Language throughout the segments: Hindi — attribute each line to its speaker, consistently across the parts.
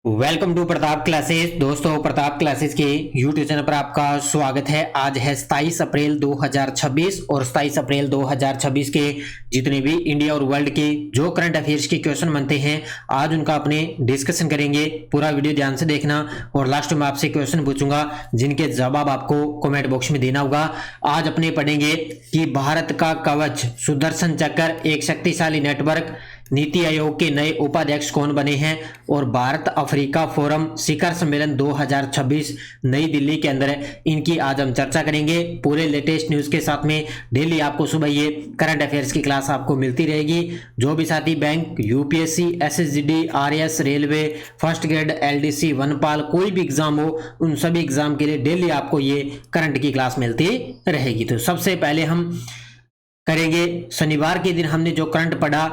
Speaker 1: Welcome to Pratap classes. दोस्तों, प्रताप क्लासेस के यूट्यूब चैनल पर आपका स्वागत है। आज है 27 अप्रैल 2026 और 27 अप्रैल 2026 के जितने भी इंडिया और वर्ल्ड के जो करंट अफेयर्स के क्वेश्चन बनते हैं आज उनका अपने डिस्कशन करेंगे। पूरा वीडियो ध्यान से देखना और लास्ट में आपसे क्वेश्चन पूछूंगा जिनके जवाब आपको कमेंट बॉक्स में देना होगा। आज अपने पढ़ेंगे कि भारत का कवच सुदर्शन चक्र एक शक्तिशाली नेटवर्क, नीति आयोग के नए उपाध्यक्ष कौन बने हैं और भारत अफ्रीका फोरम शिखर सम्मेलन 2026 नई दिल्ली के अंदर है। इनकी आज हम चर्चा करेंगे पूरे लेटेस्ट न्यूज के साथ में। डेली आपको सुबह ये करंट अफेयर्स की क्लास आपको मिलती रहेगी। जो भी साथी bank, UPSC, SSGD, RS, railway, first grade, LDC, वनपाल, कोई भी एग्जाम हो उन सभी एग्जाम के लिए डेली आपको ये करंट की क्लास मिलती रहेगी। तो सबसे पहले हम करेंगे शनिवार के दिन हमने जो करंट पढ़ा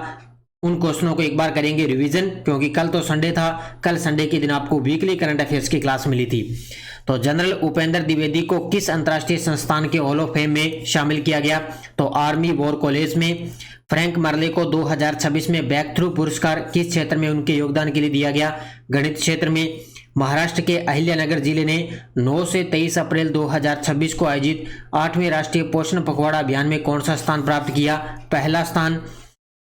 Speaker 1: उन क्वेश्चनों को एक बार करेंगे रिवीजन, क्योंकि कल तो संडे था। कल संडे के दिन आपको वीकली करंट अफेयर्स की क्लास मिली थी। तो जनरल उपेंद्र द्विवेदी को किस अंतर्राष्ट्रीय संस्थान के हॉल ऑफ फेम में शामिल किया गया? तो आर्मी वॉर कॉलेज में। फ्रैंक मर्ले को 2026 में बैक थ्रू पुरस्कार किस क्षेत्र में उनके योगदान के लिए दिया गया? गणित क्षेत्र में। महाराष्ट्र के अहिल्यानगर जिले ने 9 से 23 अप्रैल 2026 को आयोजित 8वें राष्ट्रीय पोषण पखवाड़ा अभियान में कौन सा स्थान प्राप्त किया? पहला स्थान।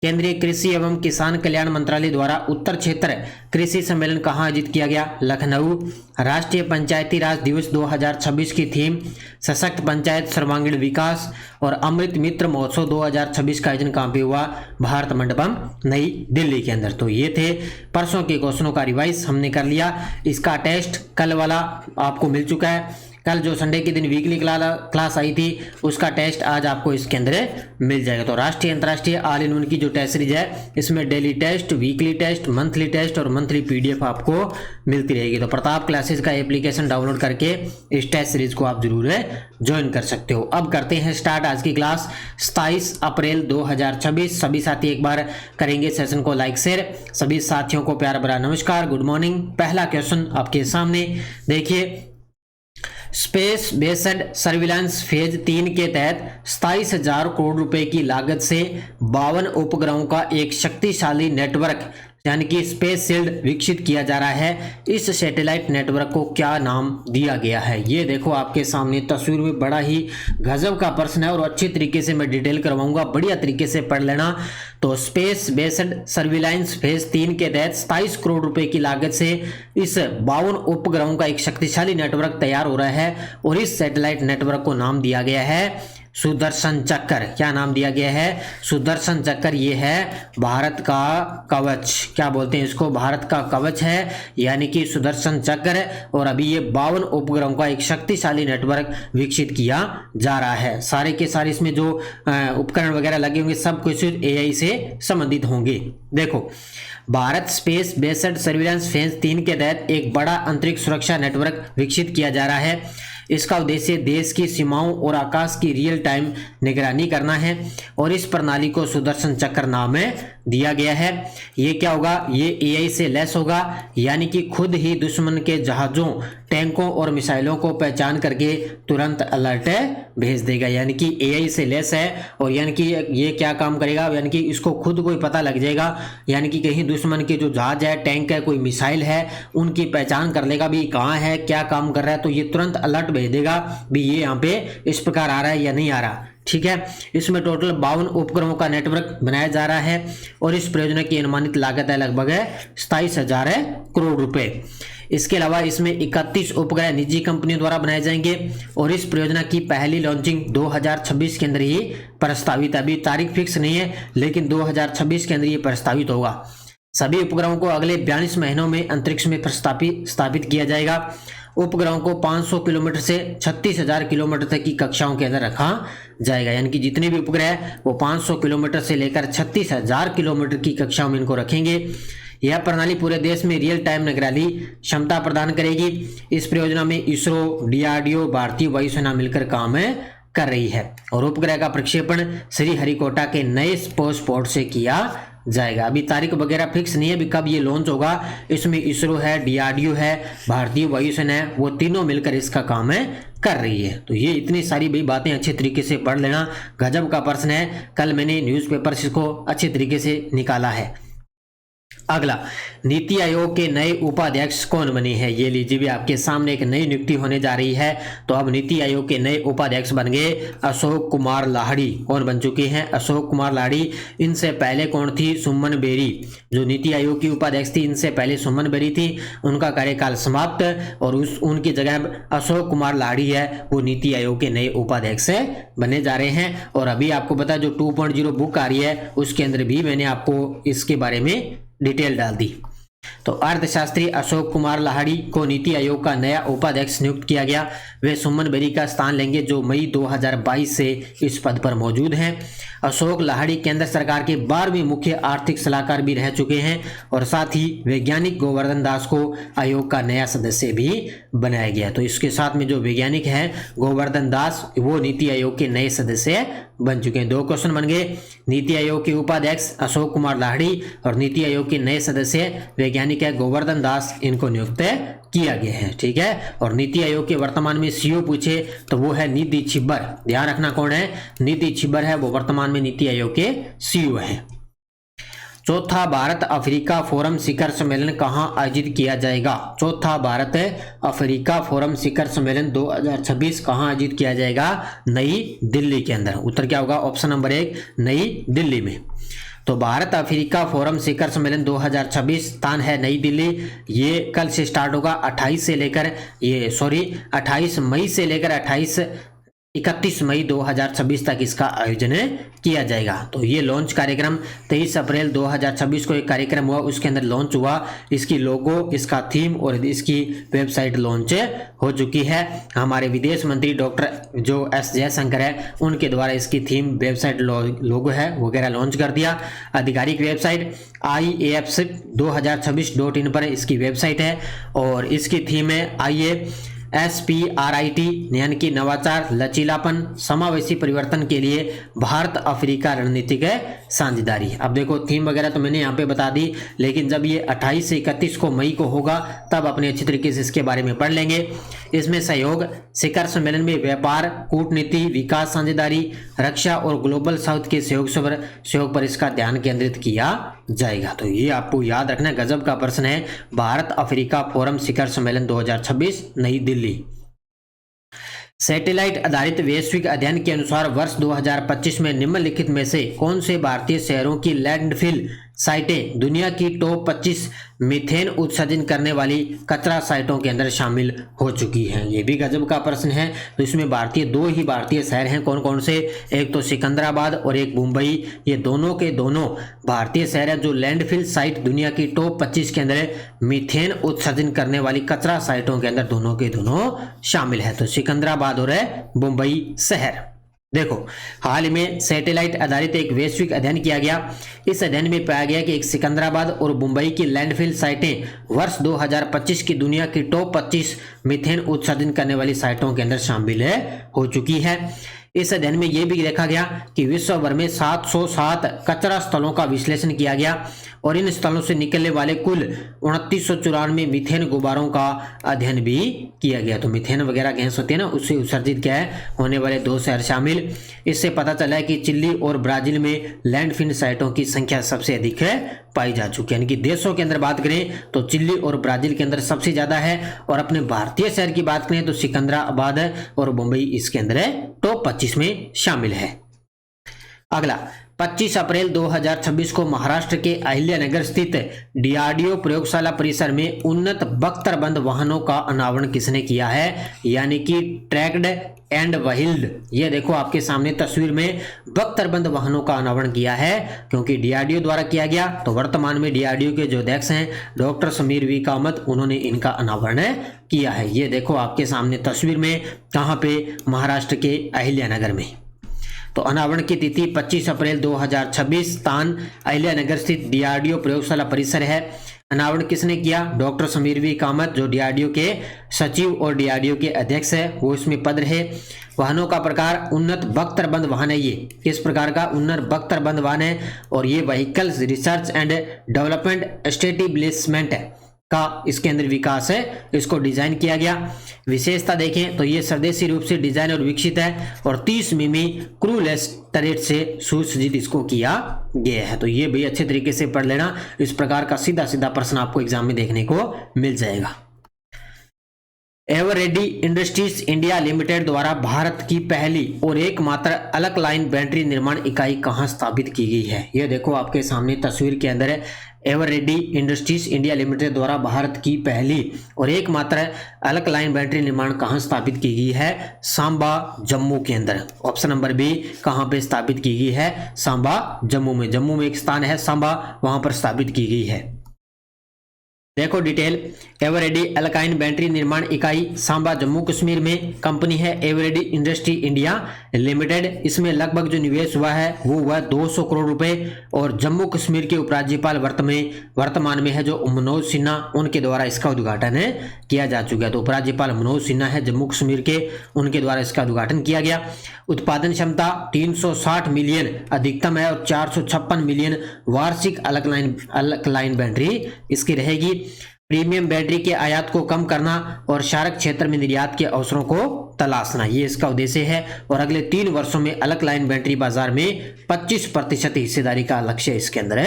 Speaker 1: केंद्रीय कृषि एवं किसान कल्याण मंत्रालय द्वारा उत्तर क्षेत्र कृषि सम्मेलन कहाँ आयोजित किया गया? लखनऊ। राष्ट्रीय पंचायती राज दिवस 2026 की थीम सशक्त पंचायत सर्वांगीण विकास और अमृत मित्र महोत्सव 2026 का आयोजन कहाँ पे हुआ? भारत मंडपम नई दिल्ली के अंदर। तो ये थे परसों के क्वेश्चनों का रिवाइज हमने कर लिया। इसका टेस्ट कल वाला आपको मिल चुका है। कल जो संडे के दिन वीकली क्लास आई थी उसका टेस्ट आज आपको इसके अंदर मिल जाएगा। तो राष्ट्रीय अंतर्राष्ट्रीय ऑल इन वन की जो टेस्ट सीरीज है इसमें daily test, weekly test, monthly test और मंथली पीडीएफ आपको मिलती रहेगी। तो प्रताप क्लासेस का एप्लीकेशन डाउनलोड करके इस टेस्ट सीरीज को आप जरूर ज्वाइन कर सकते हो। अब करते हैं स्टार्ट आज की क्लास 27 अप्रैल 2026। सभी साथी एक बार करेंगे सेशन को लाइक शेयर। सभी साथियों को प्यार भरा नमस्कार, गुड मॉर्निंग। पहला क्वेश्चन आपके सामने देखिए। स्पेस बेस्ड सर्विलांस फेज 3 के तहत 27,000 करोड़ रुपए की लागत से 52 उपग्रहों का एक शक्तिशाली नेटवर्क यानी कि स्पेस शील्ड विकसित किया जा रहा है। इस सैटेलाइट नेटवर्क को क्या नाम दिया गया है? ये देखो आपके सामने तस्वीर में बड़ा ही गजब का प्रश्न है और अच्छी तरीके से मैं डिटेल करवाऊंगा, बढ़िया तरीके से पढ़ लेना। तो स्पेस बेस्ड सर्विलांस फेज 3 के तहत 27 करोड़ रुपए की लागत से इस 52 उपग्रहों का एक शक्तिशाली नेटवर्क तैयार हो रहा है और इस सैटेलाइट नेटवर्क को नाम दिया गया है सुदर्शन चक्र। क्या नाम दिया गया है? सुदर्शन चक्र। ये है भारत का कवच। क्या बोलते हैं इसको? भारत का कवच है यानी कि सुदर्शन चक्र। और अभी ये 52 उपग्रहों का एक शक्तिशाली नेटवर्क विकसित किया जा रहा है। सारे के सारे इसमें जो उपकरण वगैरह लगे होंगे सब कुछ एआई से संबंधित होंगे। देखो, Bharat space based surveillance phase 3 के तहत एक बड़ा अंतरिक्ष सुरक्षा नेटवर्क विकसित किया जा रहा है। इसका उद्देश्य देश की सीमाओं और आकाश की रियल टाइम निगरानी करना है और इस प्रणाली को सुदर्शन चक्र नाम दिया गया है। ये क्या होगा? ये एआई से लेस होगा यानी कि खुद ही दुश्मन के जहाजों, टैंकों और मिसाइलों को पहचान करके तुरंत अलर्ट भेज देगा। यानी कि एआई से लेस है और यानी कि ये क्या काम करेगा? यानी कि इसको खुद को ही पता लग जाएगा, यानी कि कहीं दुश्मन के जो जहाज है, टैंक है, कोई मिसाइल है, उनकी पहचान कर लेगा भी कहाँ है, क्या काम कर रहा है। तो ये तुरंत अलर्ट भेज देगा भी ये यहाँ पे इस प्रकार आ रहा है या नहीं आ रहा। ठीक है। इसमें टोटल 52 उपग्रहों का नेटवर्क बनाया जा रहा है और इस परियोजना की अनुमानित लागत है लगभग 27,000 करोड़ रुपए। इसके अलावा इसमें 31 उपग्रह निजी कंपनियों द्वारा बनाए जाएंगे और इस परियोजना की पहली लॉन्चिंग 2026 के अंदर ही प्रस्तावित। अभी तारीख फिक्स नहीं है लेकिन 2026 के अंदर ये प्रस्तावित होगा। सभी उपग्रहों को अगले 42 महीनों में अंतरिक्ष में स्थापित किया जाएगा। उपग्रहों को 500 किलोमीटर से 36,000 किलोमीटर तक की कक्षाओं के अंदर रखा जाएगा। यानी कि जितने भी उपग्रह है वो 500 किलोमीटर से लेकर 36,000 किलोमीटर की कक्षाओं में इनको रखेंगे। यह प्रणाली पूरे देश में रियल टाइम निगरानी क्षमता प्रदान करेगी। इस परियोजना में इसरो, डीआरडीओ, भारतीय वायुसेना मिलकर काम कर रही है और उपग्रह का प्रक्षेपण श्रीहरिकोटा के नए स्पोर्ट से किया जाएगा। अभी तारीख वगैरह फिक्स नहीं है अभी कब ये लॉन्च होगा। इसमें इसरो है, डीआरडीओ है, भारतीय वायुसेना है, वो तीनों मिलकर इसका काम कर रही है। तो ये इतनी सारी भी बातें अच्छे तरीके से पढ़ लेना, गजब का प्रश्न है। कल मैंने न्यूज़पेपर इसको अच्छे तरीके से निकाला है। अगला, नीति आयोग के नए उपाध्यक्ष कौन बने हैं? ये लीजिए भी आपके सामने एक नई नियुक्ति होने जा रही है। तो अब नीति आयोग के नए उपाध्यक्ष बन गए अशोक कुमार लाहिड़ी। कौन बन चुके हैं? अशोक कुमार लाहिड़ी। इनसे पहले कौन थी? सुमन बेरी, जो नीति आयोग की उपाध्यक्ष थी। इनसे पहले सुमन बेरी थी, उनका कार्यकाल समाप्त और उनकी जगह अशोक कुमार लाहिड़ी है, वो नीति आयोग के नए उपाध्यक्ष बने जा रहे हैं। और अभी आपको पता जो 2.0 बुक आ रही है उसके अंदर भी मैंने आपको इसके बारे में डिटेल डाल दी। तो अर्थशास्त्री अशोक कुमार लाहिड़ी को नीति आयोग का नया उपाध्यक्ष नियुक्त किया गया। वे सुमन बेरी का स्थान लेंगे जो मई 2022 से इस पद पर मौजूद हैं। अशोक लाहिड़ी केंद्र सरकार के 12वें मुख्य आर्थिक सलाहकार भी रह चुके हैं और साथ ही वैज्ञानिक गोवर्धन दास को आयोग का नया सदस्य भी बनाया गया। तो इसके साथ में जो वैज्ञानिक हैं गोवर्धन दास, वो नीति आयोग के नए सदस्य बन चुके हैं। 2 क्वेश्चन बन गए। नीति आयोग के उपाध्यक्ष अशोक कुमार लाहिड़ी और नीति आयोग के नए सदस्य वैज्ञानिक है गोवर्धन दास, इनको नियुक्त किया गया है। ठीक है। और नीति आयोग के वर्तमान में सीईओ पूछे तो वो है निधि छिब्बर। ध्यान रखना कौन है? निधि छिब्बर है, वो वर्तमान में नीति आयोग के सीईओ हैं। चौथा भारत अफ्रीका फोरम शिखर सम्मेलन कहाँ आयोजित किया जाएगा? चौथा भारत अफ्रीका फोरम शिखर सम्मेलन 2026 कहाँ आयोजित किया जाएगा? नई दिल्ली के अंदर। उत्तर क्या होगा? ऑप्शन नंबर 1 नई दिल्ली में। तो भारत अफ्रीका फोरम शिखर सम्मेलन 2026 स्थान है नई दिल्ली। ये कल से स्टार्ट होगा 28 मई से लेकर 31 मई 2026 तक इसका आयोजन किया जाएगा। तो ये लॉन्च कार्यक्रम 23 अप्रैल 2026 को एक कार्यक्रम हुआ, उसके अंदर लॉन्च हुआ। इसकी लोगो, इसका थीम और इसकी वेबसाइट लॉन्च हो चुकी है। हमारे विदेश मंत्री डॉक्टर जो एस जयशंकर है उनके द्वारा इसकी थीम, वेबसाइट, लोगो है वगैरह लॉन्च कर दिया। आधिकारिक वेबसाइट IAFC2026.in पर इसकी वेबसाइट है और इसकी थीम है SPRIT यानी कि नवाचार, लचीलापन, समावेशी परिवर्तन के लिए भारत अफ्रीका रणनीतिक साझेदारी। अब देखो थीम वगैरह तो मैंने यहाँ पे बता दी, लेकिन जब ये 28 से 31 को मई को होगा तब अपने अच्छी तरीके से इसके बारे में पढ़ लेंगे। इसमें सहयोग शिखर सम्मेलन में व्यापार, कूटनीति, विकास साझेदारी, रक्षा और ग्लोबल साउथ के सहयोग पर इसका ध्यान केंद्रित किया जाएगा। तो ये आपको याद रखना, गजब का प्रश्न है। भारत अफ्रीका फोरम शिखर सम्मेलन 2026 नई दिल्ली। सैटेलाइट आधारित वैश्विक अध्ययन के अनुसार वर्ष 2025 में निम्नलिखित में से कौन से भारतीय शहरों की लैंडफिल साइटें दुनिया की टॉप 25 मीथेन उत्सर्जन करने वाली कचरा साइटों के अंदर शामिल हो चुकी हैं? ये भी गजब का प्रश्न है। तो इसमें दो ही भारतीय शहर हैं। कौन कौन से? एक तो सिकंदराबाद और एक मुंबई। ये दोनों के दोनों भारतीय शहर हैं जो लैंडफिल साइट दुनिया की टॉप 25 के अंदर मीथेन उत्सर्जन करने वाली कचरा साइटों के अंदर दोनों के दोनों शामिल है। तो सिकंदराबाद और मुंबई शहर। देखो हाल में सैटेलाइट आधारित एक वैश्विक अध्ययन किया गया। इस अध्ययन में पाया गया कि एक सिकंदराबाद और मुंबई की लैंडफिल साइटें वर्ष 2025 की दुनिया की टॉप 25 मीथेन उत्सर्जन करने वाली साइटों के अंदर शामिल हो चुकी है। इस अध्ययन में यह भी देखा गया कि विश्व भर में 707 कचरा स्थलों का विश्लेषण किया गया और इन स्थलों से निकलने वाले कुल 2994 मीथेन गुब्बारों का अध्ययन भी किया गया। तो मीथेन वगैरह गैस होती है ना, उससे उत्सर्जित क्या है होने वाले 2 शहर शामिल। इससे पता चला है कि चिली और ब्राजील में लैंडफिल साइटों की संख्या सबसे अधिक है पाई जा चुकी है। यानी कि देशों के अंदर बात करें तो चिली और ब्राजील के अंदर सबसे ज्यादा है और अपने भारतीय शहर की बात करें तो सिकंदराबाद और मुंबई इसके अंदर टॉप 25 में शामिल है। अगला 25 अप्रैल 2026 को महाराष्ट्र के अहिल्यानगर स्थित डीआरडीओ प्रयोगशाला परिसर में उन्नत बख्तरबंद वाहनों का अनावरण किसने किया है? यानी कि ट्रैक्ड एंड व्हील्ड। ये देखो आपके सामने तस्वीर में बख्तरबंद वाहनों का अनावरण किया है क्योंकि डीआरडीओ द्वारा किया गया। तो वर्तमान में डीआरडीओ के जो अध्यक्ष हैं डॉक्टर समीर वी कामत, उन्होंने इनका अनावरण किया है। ये देखो आपके सामने तस्वीर में, कहाँ पे? महाराष्ट्र के अहिल्यानगर में। तो अनावरण की तिथि 25 अप्रैल 2026, स्थान अहिल्यानगर स्थित डीआरडीओ प्रयोगशाला परिसर है। अनावरण किसने किया? डॉक्टर समीर वी कामत जो डीआरडीओ के सचिव और डीआरडीओ के अध्यक्ष है, वो इसमें पद रहे। वाहनों का प्रकार उन्नत बख्तरबंद वाहन है। ये किस प्रकार का? उन्नत बख्तरबंद वाहन है और ये vehicles research and development establishment का इसके अंदर विकास है, इसको डिजाइन किया गया। विशेषता देखें तो ये स्वदेशी रूप से डिजाइन और विकसित है और 30 मिमी क्रूलेस टरेट से सुसज्जित इसको किया गया है। तो ये भी अच्छे तरीके से पढ़ लेना, इस प्रकार का सीधा सीधा प्रश्न आपको एग्जाम में देखने को मिल जाएगा। एवरेडी इंडस्ट्रीज इंडिया लिमिटेड द्वारा भारत की पहली और एकमात्र अलग लाइन बैटरी निर्माण इकाई कहां स्थापित की गई है? ये देखो आपके सामने तस्वीर के अंदर है। एवरेडी इंडस्ट्रीज इंडिया लिमिटेड द्वारा भारत की पहली और एकमात्र अलग लाइन बैटरी निर्माण कहां स्थापित की गई है? सांबा जम्मू के अंदर। ऑप्शन नंबर बी कहां पे स्थापित की गई है? सांबा जम्मू में। जम्मू में एक स्थान है सांबा, वहां पर स्थापित की गई है। देखो डिटेल, एवरेडी अल्काइन बैटरी निर्माण इकाई सांबा जम्मू कश्मीर में कंपनी है एवरेडी इंडस्ट्री इंडिया लिमिटेड। इसमें लगभग जो निवेश हुआ है वो हुआ 200 करोड़ रुपए और जम्मू कश्मीर के उपराज्यपाल वर्तमान में है जो मनोज सिन्हा, उनके द्वारा इसका उद्घाटन किया जा चुका है। तो उपराज्यपाल मनोज सिन्हा है जम्मू कश्मीर के, उनके द्वारा इसका उद्घाटन किया गया। उत्पादन क्षमता 360 मिलियन अधिकतम है और 456 मिलियन वार्षिक अलग लाइन बैटरी इसकी रहेगी। प्रीमियम बैटरी के आयात को कम करना और शारक क्षेत्र में निर्यात के अवसरों को तलाशना, ये इसका उद्देश्य है। और अगले 3 वर्षों में अलग लाइन बैटरी बाजार में 25% हिस्सेदारी का लक्ष्य इसके अंदर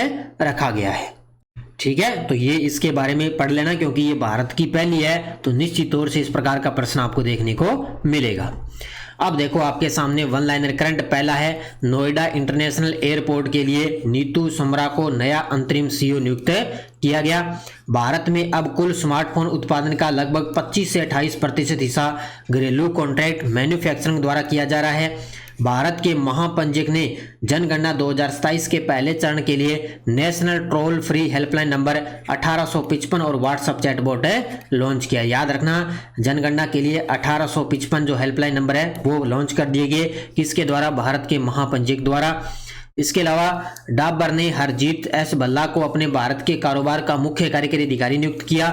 Speaker 1: रखा गया है। ठीक है, तो ये इसके बारे में पढ़ लेना क्योंकि ये भारत की पहली है, तो निश्चित तौर से इस प्रकार का प्रश्न आपको देखने को मिलेगा। अब देखो आपके सामने वन लाइनर करंट पहला है, नोएडा इंटरनेशनल एयरपोर्ट के लिए नीतू समरा को नया अंतरिम सीईओ नियुक्त किया गया। भारत में अब कुल स्मार्टफोन उत्पादन का लगभग 25 से 28% हिस्सा घरेलू कॉन्ट्रैक्ट मैन्युफैक्चरिंग द्वारा किया जा रहा है। भारत के महापंजीयक ने जनगणना 2027 के पहले चरण के लिए national toll free helpline number 1855 और व्हाट्सएप चैटबॉट लॉन्च किया। याद रखना, जनगणना के लिए 1855 जो हेल्पलाइन नंबर है वो लॉन्च कर दिए गए, किसके द्वारा? भारत के महापंजीयक द्वारा। इसके अलावा डाबर ने हरजीत एस भल्ला को अपने भारत के कारोबार का मुख्य कार्यकारी अधिकारी नियुक्त किया।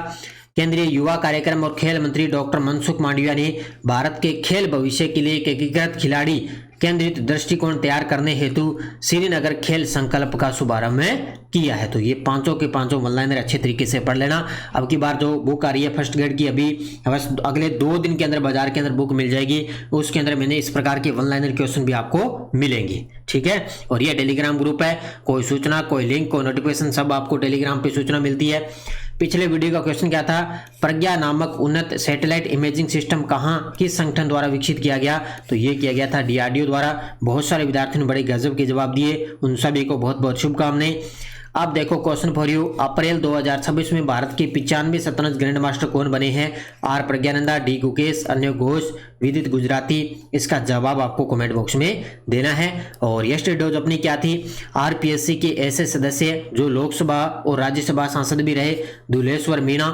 Speaker 1: केंद्रीय युवा कार्यक्रम और खेल मंत्री डॉक्टर मनसुख मांडविया ने भारत के खेल भविष्य के लिए एक एकीकृत खिलाड़ी केंद्रित दृष्टिकोण तैयार करने हेतु श्रीनगर खेल संकल्प का शुभारंभ किया है। तो ये पांचों के पांचों वन लाइनर अच्छे तरीके से पढ़ लेना। अब की बार जो बुक आ रही है फर्स्ट ग्रेड की, अभी बस अगले 2 दिन के अंदर बाजार के अंदर बुक मिल जाएगी, उसके अंदर मैंने इस प्रकार के वन लाइनर क्वेश्चन भी आपको मिलेंगे। ठीक है, और ये टेलीग्राम ग्रुप है, कोई सूचना, कोई लिंक, कोई नोटिफिकेशन सब आपको टेलीग्राम पे सूचना मिलती है। पिछले वीडियो का क्वेश्चन क्या था? प्रज्ञा नामक उन्नत सैटेलाइट इमेजिंग सिस्टम कहां किस संगठन द्वारा विकसित किया गया? तो ये किया गया था डीआरडीओ द्वारा। बहुत सारे विद्यार्थियों ने बड़े गजब के जवाब दिए, उन सभी को बहुत बहुत शुभकामनाएं। अब देखो क्वेश्चन फॉर यू, अप्रैल 2026 में भारत के 95 शतरंज ग्रैंड मास्टर कौन बने हैं? आर प्रज्ञानंदा, डी गुकेश, अन्य घोष, विदित गुजराती। इसका जवाब आपको कमेंट बॉक्स में देना है। और यस्टरडे डोज अपनी क्या थी? आरपीएससी के ऐसे सदस्य जो लोकसभा और राज्यसभा सांसद भी रहे, दुलेश्वर मीणा।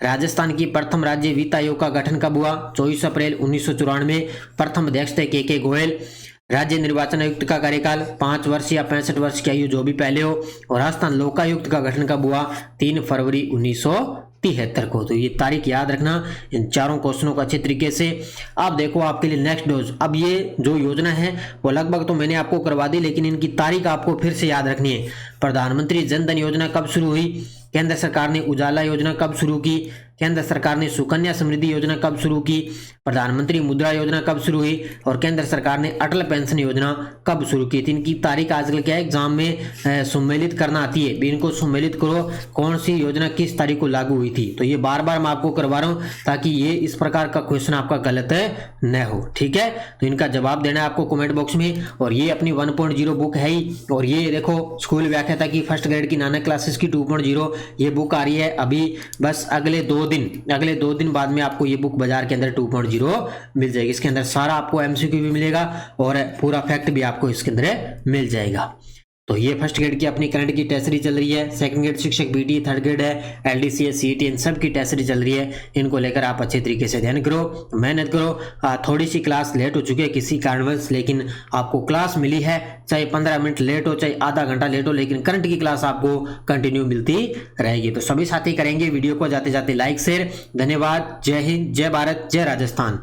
Speaker 1: राजस्थान की प्रथम राज्य वित्त आयोग का गठन कब हुआ? 24 अप्रैल 1994। प्रथम अध्यक्ष थे के गोयल। राज्य निर्वाचन आयुक्त का कार्यकाल 5 वर्ष या 65 वर्ष की आयु जो भी पहले हो। और राजस्थान लोकायुक्त का गठन कब हुआ? 3 फरवरी 1973 को। तो ये तारीख याद रखना इन चारों क्वेश्चनों को अच्छे तरीके से। अब देखो आपके लिए नेक्स्ट डोज, अब ये जो योजना है वो लगभग तो मैंने आपको करवा दी, लेकिन इनकी तारीख आपको फिर से याद रखनी है। प्रधानमंत्री जन धन योजना कब शुरू हुई? केंद्र सरकार ने उजाला योजना कब शुरू की? केंद्र सरकार ने सुकन्या समृद्धि योजना कब शुरू की? प्रधानमंत्री मुद्रा योजना कब शुरू हुई? और केंद्र सरकार ने अटल पेंशन योजना कब शुरू की? इनकी तारीख आजकल क्या है एग्जाम में सम्मिलित करना आती है, इनको सम्मिलित करो कौन सी योजना किस तारीख को लागू हुई थी। तो ये बार बार मैं आपको करवा रहा हूँ ताकि ये इस प्रकार का क्वेश्चन आपका गलत न हो। ठीक है, तो इनका जवाब देना है आपको कमेंट बॉक्स में। और ये अपनी 1.0 बुक है ही। और ये देखो स्कूल व्याख्याता की फर्स्ट ग्रेड की नानक क्लासेस की 2.0 ये बुक आ रही है अभी, बस अगले 2 दिन बाद में आपको ये बुक बाजार के अंदर 2.0 मिल जाएगी। इसके अंदर सारा आपको एमसीक्यू भी मिलेगा और पूरा फैक्ट भी आपको इसके अंदर मिल जाएगा। तो ये फर्स्ट ग्रेड की अपनी करंट की टेस्ट सीरीज चल रही है, सेकंड ग्रेड शिक्षक बीटी, थर्ड ग्रेड है एलडीसी, सीईटी, इन सब की टेस्ट सीरीज चल रही है। इनको लेकर आप अच्छे तरीके से ध्यान करो, मेहनत करो। थोड़ी सी क्लास लेट हो चुकी है किसी कारणवश, लेकिन आपको क्लास मिली है, चाहे 15 मिनट लेट हो चाहे आधा घंटा लेट हो, लेकिन करंट की क्लास आपको कंटिन्यू मिलती रहेगी। तो सभी साथी करेंगे वीडियो को जाते जाते लाइक शेयर। धन्यवाद। जय हिंद, जय भारत, जय राजस्थान।